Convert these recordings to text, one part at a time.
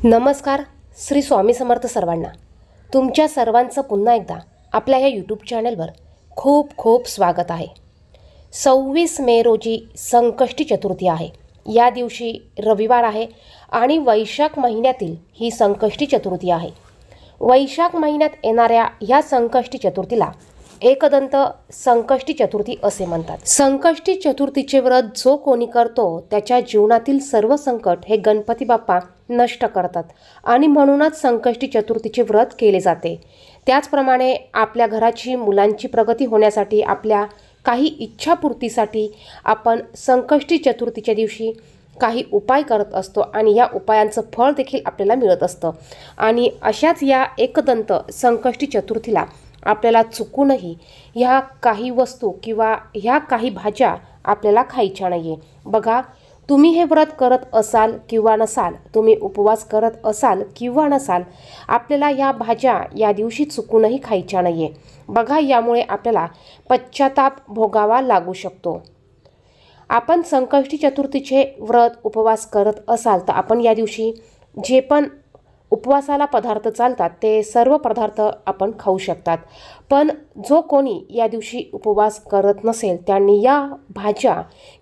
नमस्कार. श्री स्वामी समर्थ सर्वांना. तुमच्या सर्वांचं पुन्हा एकदा आपल्या या यूट्यूब चॅनलवर खूप खूप स्वागत आहे. 26 मे रोजी संकष्टी चतुर्थी आहे. या दिवशी रविवार आहे आणि वैशाख महिन्यातील ही संकष्टी चतुर्थी आहे. वैशाख महिन्यात येणाऱ्या ह्या संकष्टी चतुर्थीला एकदंत संकष्टी चतुर्थी असे म्हणतात. संकष्टी चतुर्थीचे व्रत जो कोणी करतो त्याच्या जीवनातील सर्व संकट हे गणपती बाप्पा नष्ट करतात आणि म्हणूनच संकष्टी चतुर्थीचे व्रत केले जाते. त्याचप्रमाणे आपल्या घराची मुलांची प्रगती होण्यासाठी, आपल्या काही इच्छापूर्तीसाठी आपण संकष्टी चतुर्थीच्या दिवशी काही उपाय करत असतो आणि या उपायांचं फळ देखील आपल्याला मिळत असतं. आणि अशाच या एकदंत संकष्टी चतुर्थीला आपल्याला चुकूनही ह्या काही वस्तू किंवा ह्या काही भाज्या आपल्याला खायच्या नाही आहे. बघा, तुम्ही हे व्रत करत असाल किंवा नसाल, तुम्ही उपवास करत असाल किंवा नसाल, आपल्याला ह्या भाज्या या दिवशी चुकूनही खायच्या नाही आहे. बघा, यामुळे आपल्याला पश्चाताप भोगावा लागू शकतो. आपण संकष्टी चतुर्थीचे व्रत उपवास करत असाल तर आपण या दिवशी जे पण उपवासाला पदार्थ चालतात ते सर्व पदार्थ आपण खाऊ शकतात. पण जो कोणी या दिवशी उपवास करत नसेल त्यांनी या भाज्या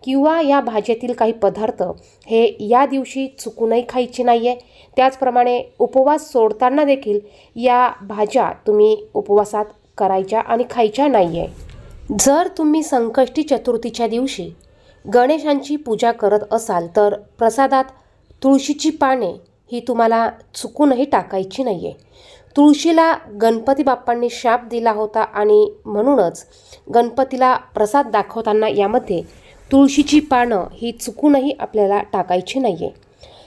किंवा या भाज्यातील काही पदार्थ हे या दिवशी चुकूनही खायचे नाही आहे. त्याचप्रमाणे उपवास सोडताना देखील या भाज्या तुम्ही उपवासात करायच्या आणि खायच्या नाही आहे. जर तुम्ही संकष्टी चतुर्थीच्या दिवशी गणेशांची पूजा करत असाल तर प्रसादात तुळशीची पाने ही तुम्हाला चुकूनही टाकायची नाही आहे. तुळशीला गणपती बाप्पांनी शाप दिला होता आणि म्हणूनच गणपतीला प्रसाद दाखवताना यामध्ये तुळशीची पानं ही चुकूनही आपल्याला टाकायची नाही आहे.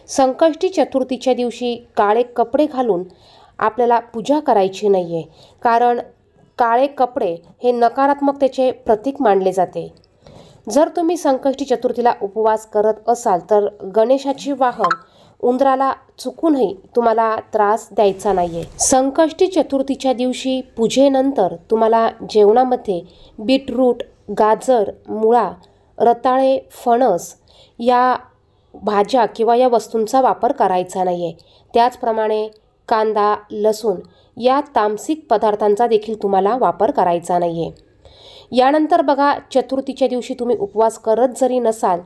संकष्टी चतुर्थीच्या दिवशी काळे कपडे घालून आपल्याला पूजा करायची नाही आहे, कारण काळे कपडे हे नकारात्मकतेचे प्रतीक मानले जाते. जर तुम्ही संकष्टी चतुर्थीला उपवास करत असाल तर गणेशाची वाहन उंदराला चुकूनही तुम्हाला त्रास द्यायचा नाही आहे. संकष्टी चतुर्थीच्या दिवशी पूजेनंतर तुम्हाला जेवणामध्ये बीटरूट, गाजर, मुळा, रताळे, फणस या भाज्या किंवा या वस्तूंचा वापर करायचा नाही आहे. त्याचप्रमाणे कांदा, लसूण या तामसिक पदार्थांचा देखील तुम्हाला वापर करायचा नाही आहे. यानंतर बघा, चतुर्थीच्या दिवशी तुम्ही उपवास करत जरी नसाल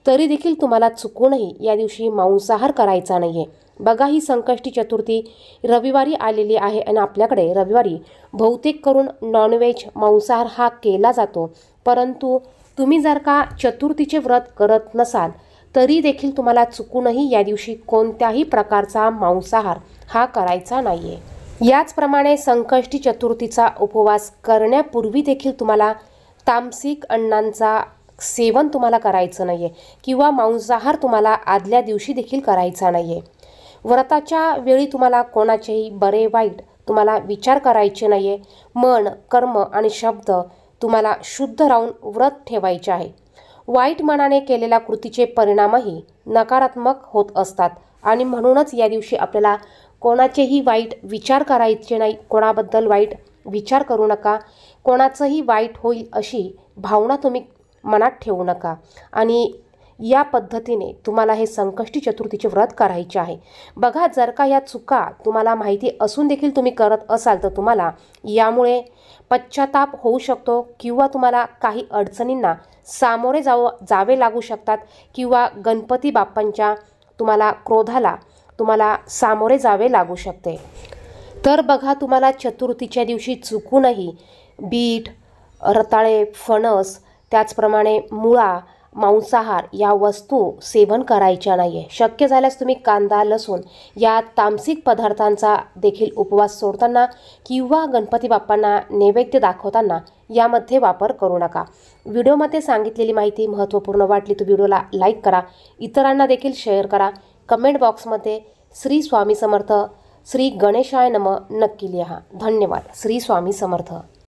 तरी देखील तुम्हाला चुकूनही या दिवशी मांसाहार करायचा नाही आहे. बघा, ही संकष्टी चतुर्थी रविवारी आलेली आहे आणि आपल्याकडे रविवारी बहुतेक करून नॉनव्हेज मांसाहार हा केला जातो. परंतु तुम्ही जर का चतुर्थीचे व्रत करत नसाल तरी देखील तुम्हाला चुकूनही या दिवशी कोणत्याही प्रकारचा मांसाहार हा करायचा नाही आहे. याचप्रमाणे संकष्टी चतुर्थीचा उपवास करण्यापूर्वी देखील तुम्हाला तामसिक अन्नांचा सेवन तुम्हाला करायचं नाही आहे किंवा मांसाहार तुम्हाला आदल्या दिवशी देखील करायचा नाही आहे. व्रताच्या वेळी तुम्हाला कोणाचेही बरे वाईट तुम्हाला विचार करायचे नाही आहे. मन, कर्म आणि शब्द तुम्हाला शुद्ध राहून व्रत ठेवायचे आहे. वाईट मनाने केलेल्या कृतीचे परिणामही नकारात्मक होत असतात आणि म्हणूनच या दिवशी आपल्याला कोणाचेही वाईट विचार करायचे नाही. कोणाबद्दल वाईट विचार करू नका. कोणाचंही वाईट होईल अशी भावना तुम्ही मनात ठेवू नका. आणि या पद्धतीने तुम्हाला हे संकष्टी चतुर्थीचे व्रत करायचे आहे. बघा, जर का या चुका तुम्हाला माहिती असून देखील तुम्ही करत असाल तर तुम्हाला यामुळे पश्चाताप होऊ शकतो किंवा तुम्हाला काही अडचणींना सामोरे जावे लागू शकतात किंवा गणपती बाप्पांच्या तुम्हाला क्रोधाला तुम्हाला सामोरे जावे लागू शकते. तर बघा, तुम्हाला चतुर्थीच्या दिवशी चुकूनही बीट, रताळे, फणस, त्याचप्रमाणे मुळा, मांसाहार या वस्तू सेवन करायच्या नाही आहे. शक्य झाल्यास तुम्ही कांदा, लसूण या तामसिक पदार्थांचा देखील उपवास सोडताना किंवा गणपती बाप्पांना नैवेद्य दाखवताना यामध्ये वापर करू नका. व्हिडिओमध्ये सांगितलेली माहिती महत्त्वपूर्ण वाटली तर व्हिडिओला लाईक करा, इतरांना देखील शेअर करा. कमेंट बॉक्समध्ये श्री स्वामी समर्थ, श्री गणेशाय नमः नक्की लिहा. धन्यवाद. श्री स्वामी समर्थ.